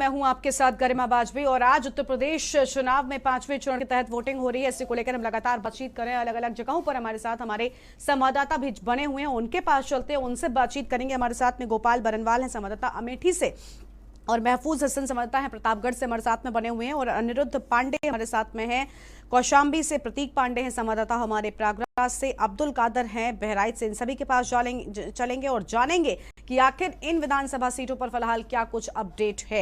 मैं हूं आपके साथ गरिमा बाजपेयी और आज उत्तर प्रदेश चुनाव में 5वें चरण के तहत वोटिंग हो रही है। इसी को लेकर हम लगातार बातचीत कर रहे हैं। अलग अलग जगहों पर हमारे साथ हमारे संवाददाता भी बने हुए हैं, उनके पास चलते हैं, उनसे बातचीत करेंगे। हमारे साथ में गोपाल बरनवाल हैं संवाददाता अमेठी से, और महफूज हसन संवाददाता हैं प्रतापगढ़ से हमारे साथ में बने हुए हैं, और अनिरुद्ध पांडे हमारे साथ में हैं कौशाम्बी से, प्रतीक पांडे हैं संवाददाता हमारे प्रयागराज से, अब्दुल कादर हैं बहराइच से। इन सभी के पास चलेंगे और जानेंगे कि आखिर इन विधानसभा सीटों पर फिलहाल क्या कुछ अपडेट है।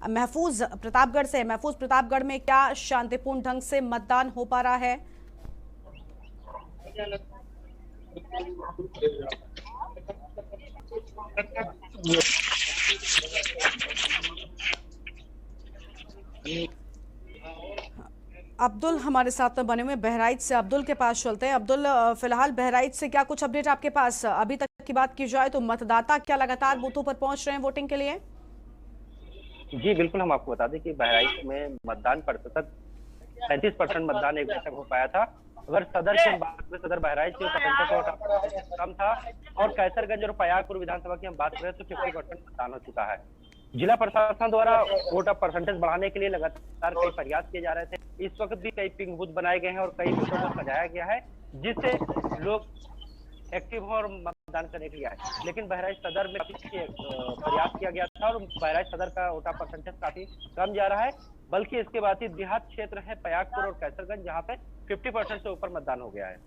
महफूज प्रतापगढ़ से, महफूज प्रतापगढ़ में क्या शांतिपूर्ण ढंग से मतदान हो पा रहा है? अब्दुल हमारे साथ में बने हुए बहराइच से, अब्दुल के पास चलते हैं। अब्दुल, फिलहाल बहराइच से क्या कुछ अपडेट आपके पास? अभी तक की बात की जाए तो मतदाता क्या लगातार बूथों पर पहुंच रहे हैं वोटिंग के लिए? जी बिल्कुल, हम आपको बता दें कि बहराइच में मतदान प्रतिशत 35% मतदान एक बजे तक हो पाया था। अगर सदर की बात करें, सदर बहराइच की परसेंटेज कम था, और कैसरगंज और पयागपुर विधानसभा की हम बात करें तो 50% मतदान हो चुका है। जिला प्रशासन द्वारा वोट ऑफ परसेंटेज बढ़ाने के लिए लगातार कई प्रयास किए जा रहे थे। इस वक्त भी कई पिंक बूथ बनाए गए हैं और कई बूथों को सजाया गया है जिससे लोग एक्टिव हो और मतदान करने के लिए आए। लेकिन बहराइच सदर में प्रयास किया गया था और बहराइच सदर का वोट ऑफ परसेंटेज काफी कम जा रहा है, बल्कि इसके बाद ही देहात क्षेत्र है पयागपुर और कैसरगंज जहाँ पे 50% से ऊपर मतदान हो गया है।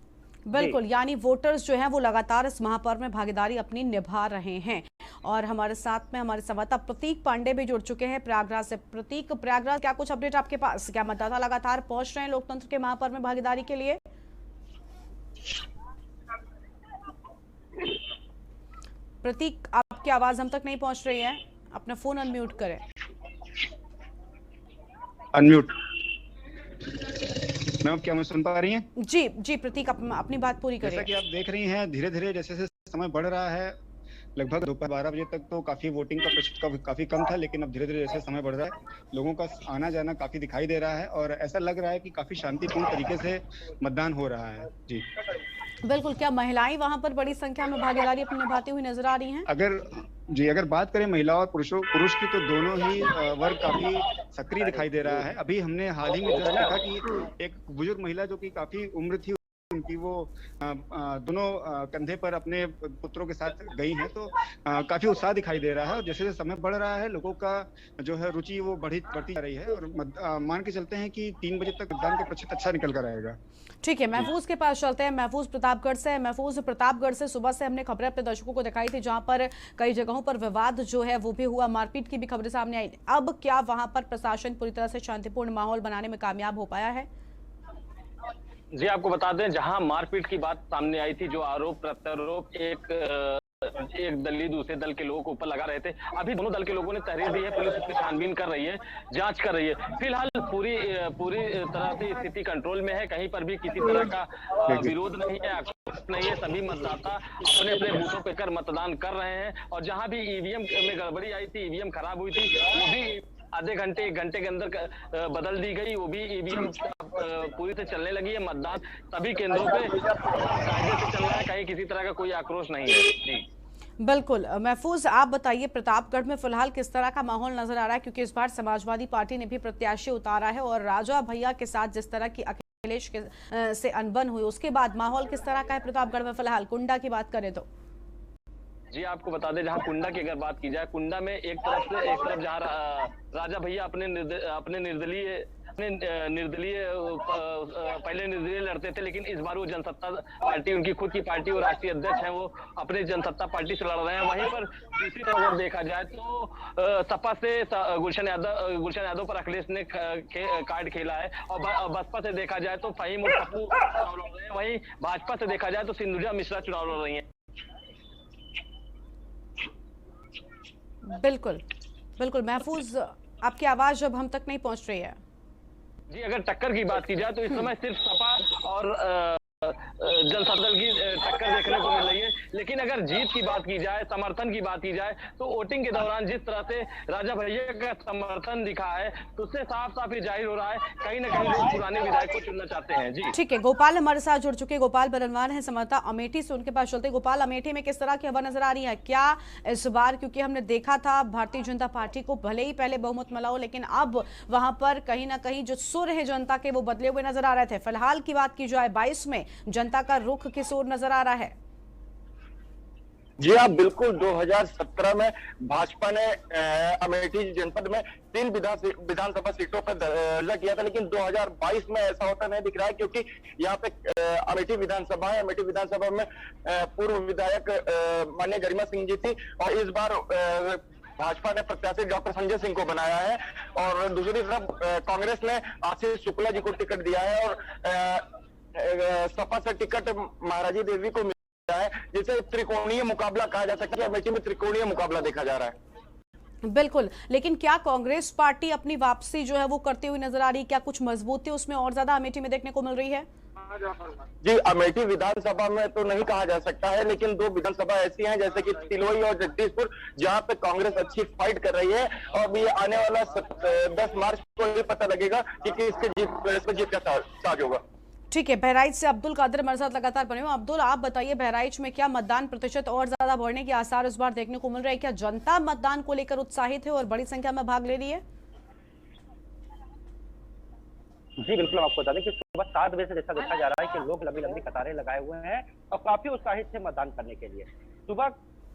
बिल्कुल, यानी वोटर्स जो हैं वो लगातार इस महापर्व में भागीदारी अपनी निभा रहे हैं। और हमारे साथ में हमारे संवाददाता प्रतीक पांडे भी जुड़ चुके हैं प्रयागराज से। प्रतीक, प्रयागराज क्या कुछ अपडेट आपके पास? क्या मतदाता लगातार पहुंच रहे हैं लोकतंत्र के महापर्व में भागीदारी के लिए? प्रतीक, आपकी आवाज हम तक नहीं पहुंच रही है, अपना फोन अनम्यूट करें। अनम्यूट। मैम, क्या मुझे सुन पा रही हैं? जी जी प्रतीक, अपनी बात पूरी करें। जैसा कि आप देख रही हैं, धीरे धीरे जैसे जैसे समय बढ़ रहा है, लगभग दोपहर 12 बजे तक तो काफी वोटिंग का प्रतिशत काफी कम था, लेकिन अब धीरे धीरे जैसे समय बढ़ रहा है, लोगों का आना जाना काफी दिखाई दे रहा है और ऐसा लग रहा है कि काफी शांतिपूर्ण तरीके से मतदान हो रहा है। जी बिल्कुल, क्या महिलाएं वहां पर बड़ी संख्या में भागीदारी अपनी निभाती हुई नजर आ रही हैं? अगर बात करें महिला और पुरुष की, तो दोनों ही वर्ग काफी सक्रिय दिखाई दे रहा है। अभी हमने हाल ही में देखा कि एक बुजुर्ग महिला जो कि काफी उम्र थी उनकी, वो दोनों कंधे पर अपने पुत्रों के साथ गई हैं, तो काफी उत्साह दिखाई दे रहा है। और जैसे जैसे समय बढ़ रहा है, लोगों का जो है रुचि वो बढ़ती जा रही है, और मान के चलते हैं कि 3 बजे तक मतदान का प्रतिशत अच्छा निकल कर आएगा। ठीक है, महफूज के पास चलते हैं। महफूज प्रतापगढ़ से, महफूज प्रतापगढ़ से सुबह से हमने खबरें अपने दर्शकों को दिखाई थी जहां पर कई जगहों पर विवाद जो है वो भी हुआ, मारपीट की भी खबरें सामने आई। अब क्या वहां पर प्रशासन पूरी तरह से शांतिपूर्ण माहौल बनाने में कामयाब हो पाया है? जी, आपको बता दें, जहां मारपीट की बात सामने आई थी, जो आरोप प्रत्यारोप एक दल ही दूसरे दल के लोगों को ऊपर लगा रहे थे, अभी दोनों दल के लोगों ने तहरीर दी है, पुलिस उसकी छानबीन कर रही है, जांच कर रही है। फिलहाल पूरी तरह से स्थिति कंट्रोल में है, कहीं पर भी किसी तरह का विरोध नहीं है, आक्रोश नहीं है। सभी मतदाता अपने अपने बूथों पे कर मतदान कर रहे हैं, और जहां भी ईवीएम में गड़बड़ी आई थी, ईवीएम खराब हुई थी, वो भी आधे घंटे 1 घंटे के अंदर बदल दी गई, वो भी ईवीएम पूरी से चलने लगी है। मतदान सभी केंद्रों पे कायदे से चल रहा है, कहीं किसी तरह का कोई आक्रोश नहीं है। जी बिल्कुल, महफूज आप बताइए प्रतापगढ़ में फिलहाल किस तरह का माहौल नजर आ रहा है, क्योंकि इस बार समाजवादी पार्टी ने भी प्रत्याशी उतारा है और राजा भैया के साथ जिस तरह की अखिलेश से अनबन हुई, उसके बाद माहौल किस तरह का है प्रतापगढ़ में फिलहाल? कुंडा की बात करें तो जी, आपको बता दें, जहां कुंडा की अगर बात की जाए, कुंडा में एक तरफ जहां राजा भैया अपने निर्दलीय पहले निर्दलीय लड़ते थे, लेकिन इस बार वो जनसत्ता पार्टी, उनकी खुद की पार्टी और राष्ट्रीय अध्यक्ष हैं, वो अपने जनसत्ता पार्टी से लड़ रहे हैं। वहीं पर दूसरी तरफ अगर देखा जाए तो सपा से गुलशन यादव पर अखिलेश ने कार्ड खेला है, और बसपा से देखा जाए तो फहीम और पप्पू चुनाव लड़ रहे हैं। वहीं भाजपा से देखा जाए तो सिंधुजा मिश्रा चुनाव लड़ रही है। बिल्कुल बिल्कुल, महफूज आपकी आवाज अब हम तक नहीं पहुंच रही है। जी, अगर टक्कर की बात की जाए तो इस समय सिर्फ सपा और जनता दल की टक्कर देखने को मिल रही है। लेकिन अगर जीत की बात की जाए, समर्थन की बात की जाए, तो वोटिंग के दौरान जिस तरह से राजा भैया का समर्थन दिखा है, तो उससे साफ साफ ये जाहिर हो रहा है कहीं ना कहीं लोग पुराने विधायक को चुनना चाहते हैं। जी ठीक है, गोपाल हमारे साथ जुड़ चुके। गोपाल बरनवाल है संवाददाता अमेठी से, उनके पास चलते। गोपाल, अमेठी में किस तरह की हवा नजर आ रही है क्या इस बार? क्योंकि हमने देखा था भारतीय जनता पार्टी को भले ही पहले बहुमत मिला हो, लेकिन अब वहां पर कहीं ना कहीं जो सुर है जनता के वो बदले हुए नजर आ रहे थे। फिलहाल की बात की जाए 22 में जनता का रुख किस ओर नजर आ रहा है? जी हाँ, बिल्कुल। 2017 में भाजपा ने अमेठी जनपद में 3 विधानसभा सीटों पर दखल किया था, लेकिन 2022 में ऐसा होता नहीं दिख रहा है, क्योंकि यहाँ पे अमेठी विधानसभा है। अमेठी विधानसभा में पूर्व विधायक माननीय गरिमा सिंह जी थी, और इस बार भाजपा ने प्रत्याशी डॉक्टर संजय सिंह को बनाया है, और दूसरी तरफ कांग्रेस ने आशीष शुक्ला जी को टिकट दिया है, और सपा से टिकट महाराजी देवी को है, जिसे त्रिकोणीय मुकाबला कहा जा सकता है। अमेठी में त्रिकोणीय मुकाबला देखा जा रहा है। बिल्कुल, लेकिन क्या कांग्रेस पार्टी अपनी वापसी जो है वो करती हुई नजर आ रही है? क्या कुछ मजबूती उसमें और ज्यादा अमेठी में देखने को मिल रही है? जी, अमेठी विधानसभा में तो नहीं कहा जा सकता है, लेकिन 2 विधानसभा ऐसी हैं जैसे कि तिलोई और जगदीशपुर, जहां पे कांग्रेस अच्छी फाइट कर रही है, और अभी आने वाला 10 मार्च को ही पता लगेगा कि इसके जीत का साज होगा। ठीक है, बहराइच से अब्दुल कादिर हमारे साथ लगातार बने हुए। अब्दुल, आप बताइए, बहराइच में क्या मतदान प्रतिशत और ज्यादा बढ़ने के आसार इस बार देखने को मिल रहे हैं? क्या जनता मतदान को लेकर उत्साहित है और बड़ी संख्या में भाग ले रही है? जी बिल्कुल, हम आपको बता दें कि सुबह 7 बजे से जैसा देखा जा रहा है कि लोग लंबी लंबी कतारें लगाए हुए हैं और काफी उत्साहित थे मतदान करने के लिए। सुबह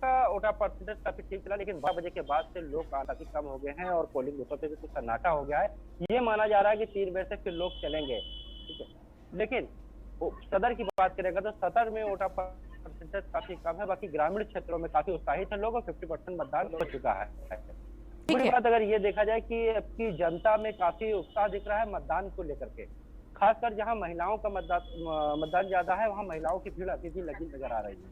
का वोटर परसेंटेज काफी ठीक चला, लेकिन 12 बजे के बाद से लोग काफी कम हो गए हैं और पोलिंग बूथों पे भी कुछ सन्नाटा हो गया है। ये माना जा रहा है कि 3 बजे से फिर लोग चलेंगे, ठीक है। लेकिन सदर की बात करेगा तो सदर में वोटर परसेंटेज काफी कम है, बाकी ग्रामीण क्षेत्रों में काफी उत्साहित है लोग और 50% मतदान हो चुका है। दूसरी बात अगर ये देखा जाए कि जनता में काफी उत्साह दिख रहा है मतदान को लेकर के, खासकर जहां महिलाओं का मतदान ज्यादा है, वहां महिलाओं की भीड़ अभी भी लगी नजर आ रही है।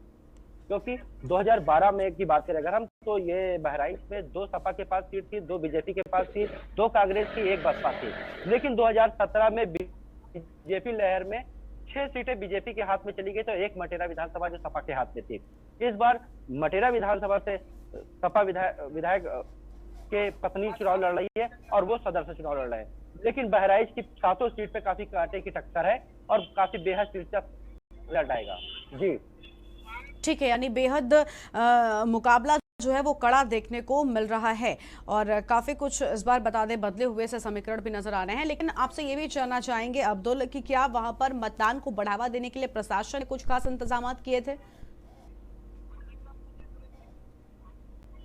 क्योंकि 2012 में की बात करें अगर हम, तो ये बहराइच में 2 सपा के पास सीट थी, 2 बीजेपी के पास थी, 2 कांग्रेस की, 1 बसपा थी। लेकिन 2017 में बीजेपी लहर में 6 सीटें बीजेपी के हाथ में चली गई, तो 1 मटेरा विधानसभा जो सपा के हाथ में थी। इस बार मटेरा विधानसभा से सपा विधायक के पत्नी चुनाव लड़ रही है और वो सदर से चुनाव लड़ रहे हैं। लेकिन बहराइच की 7 सीट पे काफी कांटे की टक्कर है और काफी बेहद दिलचस्प लड़ाएगा। जी ठीक है, यानी बेहद मुकाबला जो है वो कड़ा देखने को मिल रहा है और काफी कुछ इस बार बता दें बदले हुए से समीकरण भी नजर आ रहे हैं। लेकिन आपसे ये भी जानना चाहेंगे अब्दुल कि क्या वहां पर मतदान को बढ़ावा देने के लिए प्रशासन ने कुछ खास इंतजाम किए थे?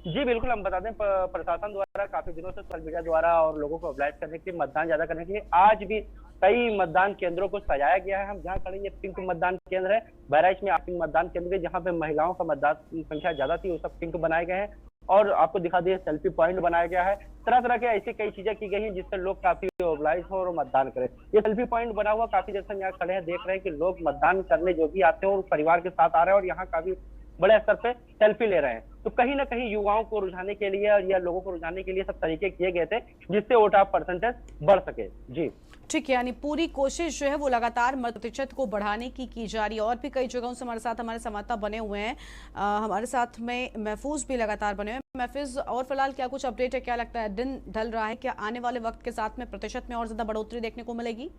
जी बिल्कुल, हम बता दें प्रशासन द्वारा काफी दिनों से सोशल मीडिया द्वारा और लोगों को मोबिलाइज करने के लिए, मतदान ज्यादा करने के लिए आज भी कई मतदान केंद्रों को सजाया गया है। हम जहाँ खड़े ये पिंक मतदान केंद्र है, बहराइच में पिंक मतदान केंद्र है, जहाँ पे महिलाओं का मतदान संख्या ज्यादा थी, वो सब पिंक बनाए गए हैं। और आपको दिखा दिए सेल्फी पॉइंट बनाया गया है, तरह तरह के ऐसी कई चीजें की गई हैं जिससे लोग काफी मोबिलाइज हो और मतदान करें। ये सेल्फी पॉइंट बना हुआ काफी देर से हम यहाँ खड़े हैं, देख रहे हैं कि लोग मतदान करने जो भी आते हैं और परिवार के साथ आ रहे हैं और यहाँ काफी बड़े स्तर पे सेल्फी ले रहे हैं। तो कहीं ना कहीं युवाओं को रुझाने के लिए और या लोगों को रुझाने के लिए सब तरीके किए गए थे जिससे वोटर परसेंटेज बढ़ सके। जी ठीक है, यानी पूरी कोशिश जो है वो लगातार मत प्रतिशत को बढ़ाने की जा रही है। और भी कई जगहों से हमारे संवाददाता बने हुए हैं, हमारे साथ में महफूज भी लगातार बने हुए हैं। महफूज, और फिलहाल क्या कुछ अपडेट है? क्या लगता है दिन ढल रहा है, क्या आने वाले वक्त के साथ में प्रतिशत में और ज्यादा बढ़ोतरी देखने को मिलेगी?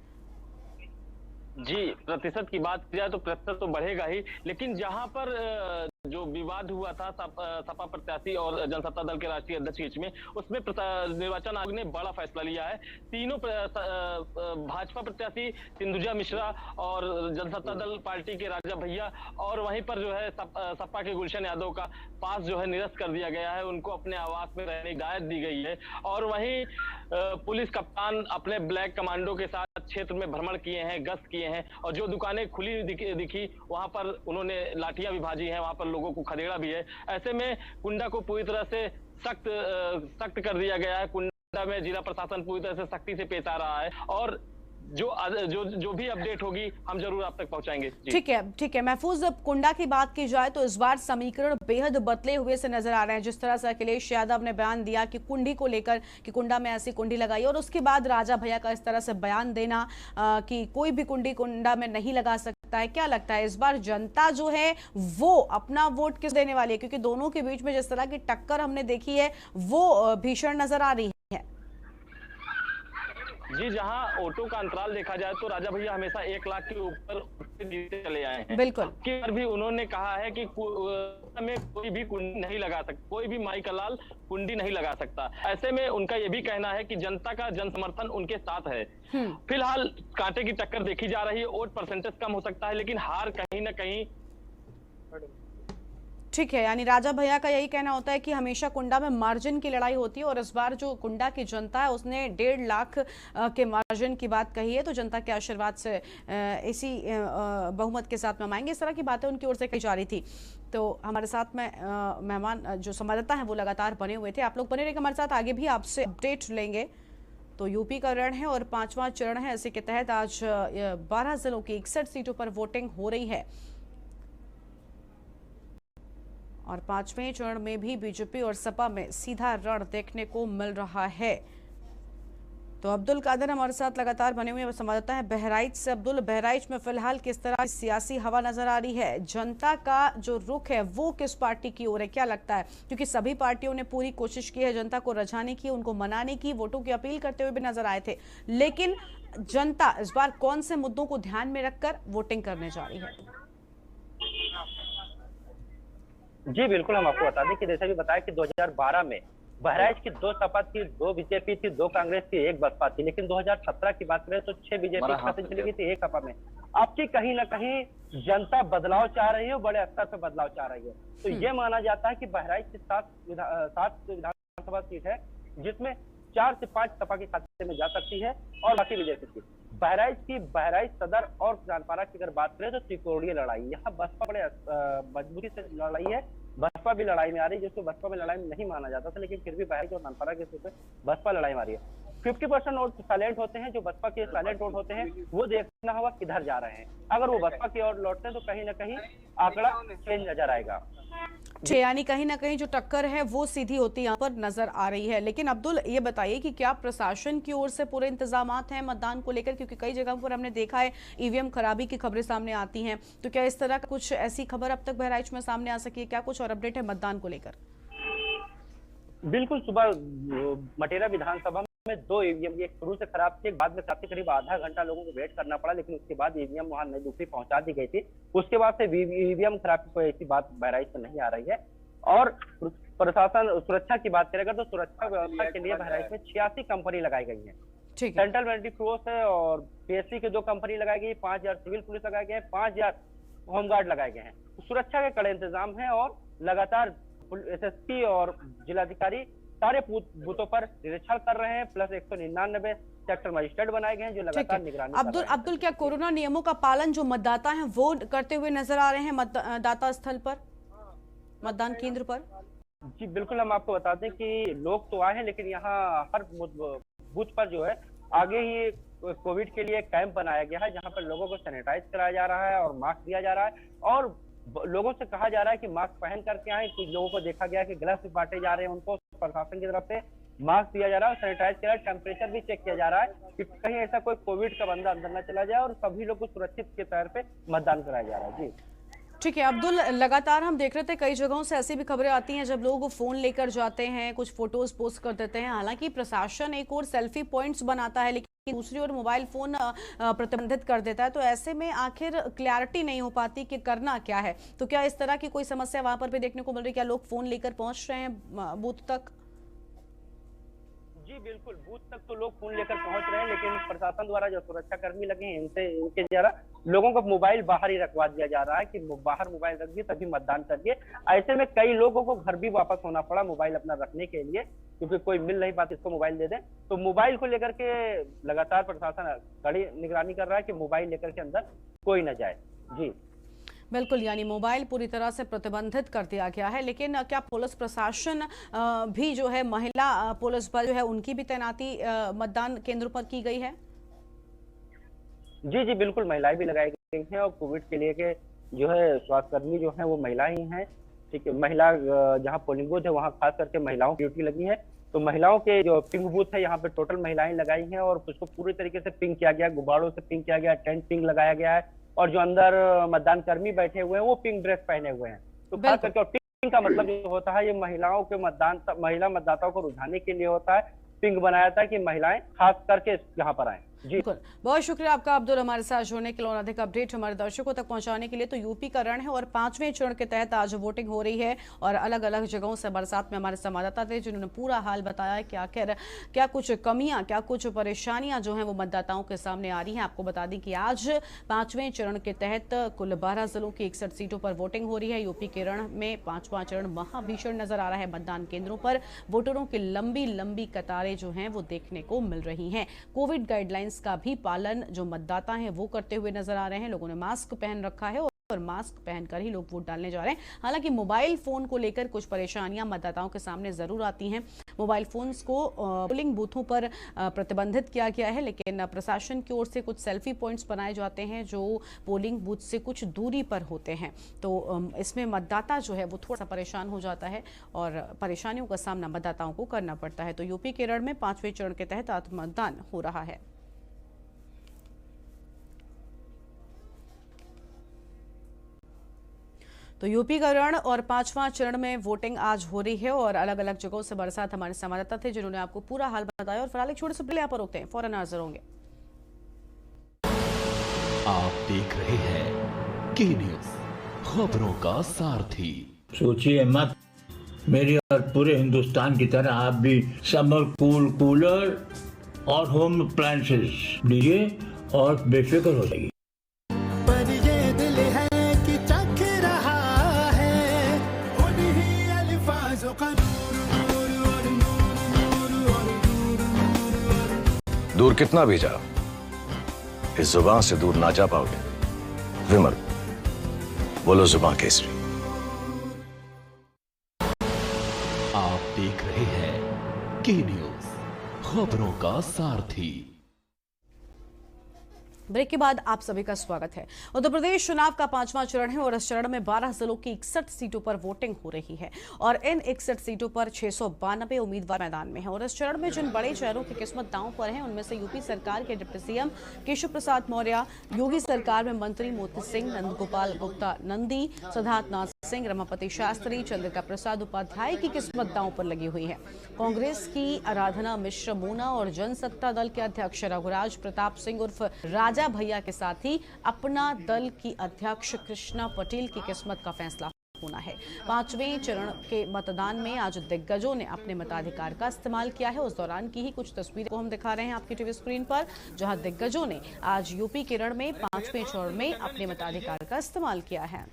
जी, प्रतिशत की बात की जाए तो प्रतिशत तो बढ़ेगा ही, लेकिन जहां पर जो विवाद हुआ था सपा प्रत्याशी और जनसत्ता दल के राष्ट्रीय अध्यक्ष के बीच में, उसमें निर्वाचन आयोग ने बड़ा फैसला लिया है। तीनों भाजपा प्रत्याशी सिंधुजा मिश्रा और जनसत्ता दल पार्टी के राजा भैया और वहीं पर जो है सपा के गुलशन यादव का पास जो है निरस्त कर दिया गया है, उनको अपने आवास में रहने की हिदायत दी गई है। और वहीं पुलिस कप्तान अपने ब्लैक कमांडो के साथ क्षेत्र में भ्रमण किए हैं, गश्त किए हैं और जो दुकानें खुली दिखी वहां पर उन्होंने लाठियां भी भाजी हैं, वहां पर लोगों को खदेड़ा भी है। ऐसे में कुंडा को पूरी तरह से सख्त कर दिया गया है। कुंडा में जिला प्रशासन पूरी तरह से सख्ती से पेश आ रहा है और जो भी अपडेट होगी हम जरूर आप तक पहुंचाएंगे। ठीक है महफूज, अब कुंडा की बात की जाए तो इस बार समीकरण बेहद बदले हुए से नजर आ रहे हैं। जिस तरह से अखिलेश यादव ने बयान दिया कि कुंडी को लेकर कि कुंडा में ऐसी कुंडी लगाई, और उसके बाद राजा भैया का इस तरह से बयान देना कि कोई भी कुंडी कुंडा में नहीं लगा सकता है। क्या लगता है इस बार जनता जो है वो अपना वोट किस देने वाली है? क्योंकि दोनों के बीच में जिस तरह की टक्कर हमने देखी है वो भीषण नजर आ रही है। जी, जहां वोटों का अंतराल देखा जाए तो राजा भैया हमेशा 1 लाख के ऊपर जीते चले आए हैं। बिल्कुल। की बार भी उन्होंने कहा है कि में कोई भी कुंडी नहीं लगा सकता, कोई भी माई का लाल कुंडी नहीं लगा सकता। ऐसे में उनका यह भी कहना है कि जनता का जन समर्थन उनके साथ है। फिलहाल कांटे की टक्कर देखी जा रही है, वोट परसेंटेज कम हो सकता है लेकिन हार कहीं ना कहीं। ठीक है, यानी राजा भैया का यही कहना होता है कि हमेशा कुंडा में मार्जिन की लड़ाई होती है, और इस बार जो कुंडा की जनता है उसने 1.5 लाख के मार्जिन की बात कही है, तो जनता के आशीर्वाद से इसी बहुमत के साथ हम आएंगे। इस तरह की बातें उनकी ओर से कही जा रही थी। तो हमारे साथ में मेहमान जो संवाददाता हैं वो लगातार बने हुए थे। आप लोग बने रहिए हमारे साथ, आगे भी आपसे अपडेट लेंगे। तो यूपी का रण है और 5वां चरण है, इसी के तहत आज 12 जिलों की 61 सीटों पर वोटिंग हो रही है, और 5वें चरण में भी बीजेपी और सपा में सीधा रण देखने को मिल रहा है। तो अब्दुल कादिर हमारे साथ लगातार बने हुए संवाददाता है बहराइच से। अब्दुल, बहराइच में फिलहाल किस तरह की सियासी हवा नजर आ रही है? जनता का जो रुख है वो किस पार्टी की ओर है, क्या लगता है? क्योंकि सभी पार्टियों ने पूरी कोशिश की है जनता को रझाने की, उनको मनाने की, वोटों की अपील करते हुए भी नजर आए थे, लेकिन जनता इस बार कौन से मुद्दों को ध्यान में रखकर वोटिंग करने जा रही है? जी बिल्कुल, हम आपको बता दें कि जैसे भी बताया कि 2012 में बहराइच की 2 सपा थी, 2 बीजेपी थी, 2 कांग्रेस थी, 1 बसपा थी, लेकिन 2017 की बात करें तो 6 बीजेपी खाते चली गई थी, 1 सपा में। अब की कहीं ना कहीं जनता बदलाव चाह रही है, बड़े स्तर पर बदलाव चाह रही है। तो ये माना जाता है कि बहराइच की 7 विधानसभा सीट है जिसमें 4 से 5 सपा के खाते में जा सकती है और बाकी बीजेपी की। बहराइच सदर और जानपारा की अगर बात करें तो त्रिकोणीय लड़ाई, यहाँ बसपा बड़े मजबूती से लड़ाई है, बसपा भी लड़ाई में आ रही है, जिसको बसपा में लड़ाई में नहीं माना जाता था, लेकिन फिर भी बहराइच और जानपारा के सूत्र बसपा लड़ाई में आ रही है। 50% वोट साइलेंट होते हैं, जो बसपा के साइलेंट वोट होते हैं वो देखना होगा किधर जा रहे हैं। अगर वो बसपा की ओर लौटते हैं तो कहीं ना कहीं आंकड़ा चेंज नजर आएगा। यानी कहीं ना कहीं जो टक्कर है वो सीधी होती यहाँ पर नजर आ रही है। लेकिन अब्दुल, ये बताइए कि क्या प्रशासन की ओर से पूरे इंतजामात हैं मतदान को लेकर? क्योंकि कई जगहों पर हमने देखा है ईवीएम खराबी की खबरें सामने आती हैं, तो क्या इस तरह का कुछ ऐसी खबर अब तक बहराइच में सामने आ सकी है? क्या कुछ और अपडेट है मतदान को लेकर? बिल्कुल, सुबह मटेरा विधानसभा में 2 ईवीएम, एक शुरू से खराब थी, बाद में काफी करीब आधा घंटा लोगों को वेट करना पड़ा, लेकिन उसके बाद ईवीएम वहां नई दूसरी पहुंचा दी गई थी। उसके बाद से ईवीएम खराब की कोई ऐसी बात बहराइच में नहीं आ रही है। और प्रशासन सुरक्षा की बात करेगा तो सुरक्षा व्यवस्था के लिए बहराइच में 86 कंपनी लगाई गई है। सेंट्रल मिलिट्री फोर्स है और पीएससी की 2 कंपनी लगाई गई, 5000 सिविल पुलिस लगाए गए, 5000 होमगार्ड लगाए गए हैं। सुरक्षा के कड़े इंतजाम है और लगातार एसएसपी और जिलाधिकारी सारे बूथों पर निरीक्षण कर रहे हैं, प्लस 199 सेक्टर मजिस्ट्रेट बनाए गए हैं जो लगातार निगरानी कर रहे हैं। अब्दुल, क्या कोरोना नियमों का पालन जो मतदाता हैं वो करते हुए नजर आ रहे हैं मतदाता स्थल पर, मतदान केंद्र पर? जी बिल्कुल, हम आपको बता दें कि लोग तो आए हैं, लेकिन यहाँ हर बूथ पर जो है आगे ही कोविड के लिए कैंप बनाया गया है, जहाँ पर लोगों को सैनिटाइज कराया जा रहा है और मास्क दिया जा रहा है, और लोगों से कहा जा रहा है कि मास्क पहन करके आए। कुछ लोगों को देखा गया कि ग्लव्स भी बांटे जा रहे हैं, उनको प्रशासन की तरफ से मास्क दिया जा रहा है और सैनिटाइज किया, टेम्परेचर भी चेक किया जा रहा है कि कहीं ऐसा कोई कोविड का बंदा अंदर न चला जाए, और सभी लोग को सुरक्षित के तौर पे मतदान कराया जा रहा है। जी ठीक है अब्दुल, लगातार हम देख रहे थे कई जगहों से ऐसी भी खबरें आती हैं जब लोग फोन लेकर जाते हैं, कुछ फोटोज पोस्ट कर देते हैं। हालांकि प्रशासन एक और सेल्फी पॉइंट्स बनाता है, लेकिन दूसरी ओर मोबाइल फोन प्रतिबंधित कर देता है, तो ऐसे में आखिर क्लैरिटी नहीं हो पाती कि करना क्या है। तो क्या इस तरह की कोई समस्या वहां पर भी देखने को मिल रही है? क्या लोग फोन लेकर पहुंच रहे हैं बूथ तक? जी बिल्कुल, बूथ तक तो लोग फोन लेकर पहुंच रहे हैं, लेकिन प्रशासन द्वारा जो सुरक्षा कर्मी लगे हैं इनके द्वारा लोगों को मोबाइल बाहर ही रखवा दिया जा रहा है कि बाहर मोबाइल रखिए तभी मतदान करिए। ऐसे में कई लोगों को घर भी वापस होना पड़ा मोबाइल अपना रखने के लिए, क्योंकि कोई मिल नहीं पाती इसको मोबाइल दे दें। तो मोबाइल को लेकर के लगातार प्रशासन कड़ी निगरानी कर रहा है कि मोबाइल लेकर के अंदर कोई न जाए। जी बिल्कुल, यानी मोबाइल पूरी तरह से प्रतिबंधित कर दिया गया है। लेकिन क्या पुलिस प्रशासन भी जो है, महिला पुलिस बल जो है, उनकी भी तैनाती मतदान केंद्रों पर की गई है? जी जी बिल्कुल, महिलाएं भी लगाई गई हैं और कोविड के लिए के जो है स्वास्थ्यकर्मी जो है वो महिला ही हैं। ठीक है, महिला जहाँ पोलिंग बूथ है वहाँ खास करके महिलाओं की ड्यूटी लगी है। तो महिलाओं के जो पिंक बूथ है यहाँ पे टोटल महिलाएं लगाई हैं और उसको पूरी तरीके से पिंक किया गया, गुब्बारों से पिंक किया गया, टेंट पिंक लगाया गया है और जो अंदर मतदान कर्मी बैठे हुए हैं वो पिंक ड्रेस पहने हुए हैं। तो खास करके और पिंक का मतलब जो होता है ये महिलाओं के महिला मतदाताओं को रुझाने के लिए होता है। पिंक बनाया था कि महिलाएं खास करके यहाँ पर आए। जी बिल्कुल, बहुत शुक्रिया आपका अब्दुल हमारे साथ जुड़ने के लिए और अधिक अपडेट हमारे दर्शकों तक पहुंचाने के लिए। तो यूपी का रण है और 5वें चरण के तहत आज वोटिंग हो रही है और अलग अलग जगहों से बरसात में हमारे संवाददाता थे जिन्होंने पूरा हाल बताया है कि आखिर क्या कुछ कमियां, क्या कुछ परेशानियां जो हैं वो मतदाताओं के सामने आ रही हैं। आपको बता दें कि आज 5वें चरण के तहत कुल 12 जिलों की 61 सीटों पर वोटिंग हो रही है। यूपी के रण में 5वां चरण महाभीषण नजर आ रहा है। मतदान केंद्रों पर वोटरों की लंबी लंबी कतारें जो हैं वो देखने को मिल रही हैं। कोविड गाइडलाइंस का भी पालन जो मतदाता हैं वो करते हुए नजर आ रहे हैं। लोगों ने मास्क पहन रखा है और मास्क पहनकर ही लोग वोट डालने जा रहे हैं। हालांकि मोबाइल फोन को लेकर कुछ परेशानियां मतदाताओं के सामने जरूर आती हैं। मोबाइल फोन्स को पोलिंग बूथों पर प्रतिबंधित किया गया है, लेकिन प्रशासन की ओर से कुछ सेल्फी पॉइंट्स बनाए जाते हैं जो पोलिंग बूथ से कुछ दूरी पर होते हैं। तो इसमें मतदाता जो है वो थोड़ा सा परेशान हो जाता है और परेशानियों का सामना मतदाताओं को करना पड़ता है। तो यूपी के रण में 5वें चरण के तहत आज मतदान हो रहा है। तो यूपी का रण और 5वां चरण में वोटिंग आज हो रही है और अलग अलग जगहों से बरसात हमारे संवाददाता थे जिन्होंने आपको पूरा हाल बताया। और फिलहाल एक छोटे से ब्रेक यहाँ पर रोकते हैं, फौरन हाजिर होंगे। आप देख रहे हैं के न्यूज, खबरों का सारथी। सोचिए मत, मेरी और पूरे हिंदुस्तान की तरह आप भी समर कूलर और होम अप्लायंसेस लीजिए और बेफिक्र हो जाइए। दूर कितना भी जाओ, इस जुबान से दूर ना जा पाओगे। विमल, बोलो जुबान केसरी। आप देख रहे हैं के न्यूज, खबरों का सारथी। ब्रेक के बाद आप सभी का स्वागत है। उत्तर प्रदेश चुनाव का 5वां चरण है और इस चरण में 12 जिलों की 61 सीटों पर वोटिंग हो रही है और इन 61 सीटों पर 692 उम्मीदवार मैदान में हैं। और इस चरण में जिन बड़े शहरों की किस्मत दांव पर है उनमें से यूपी सरकार के डिप्टी सीएम केशव प्रसाद मौर्य, योगी सरकार में मंत्री मोती सिंह, नंदगोपाल गुप्ता नंदी, सिद्धार्थ नाथ सिंह, रमापति शास्त्री, चंद्रिका प्रसाद उपाध्याय की किस्मत दांव पर लगी हुई है। कांग्रेस की आराधना मिश्र मूना और जनसत्ता दल के अध्यक्ष रघुराज प्रताप सिंह उर्फ राजा भैया के साथ ही अपना दल की अध्यक्ष कृष्णा पटेल की किस्मत का फैसला होना है। 5वें चरण के मतदान में आज दिग्गजों ने अपने मताधिकार का इस्तेमाल किया है। उस दौरान की ही कुछ तस्वीरें को हम दिखा रहे हैं आपकी टीवी स्क्रीन पर, जहां दिग्गजों ने आज यूपी के रण में 5वें चरण में अपने मताधिकार का इस्तेमाल किया है।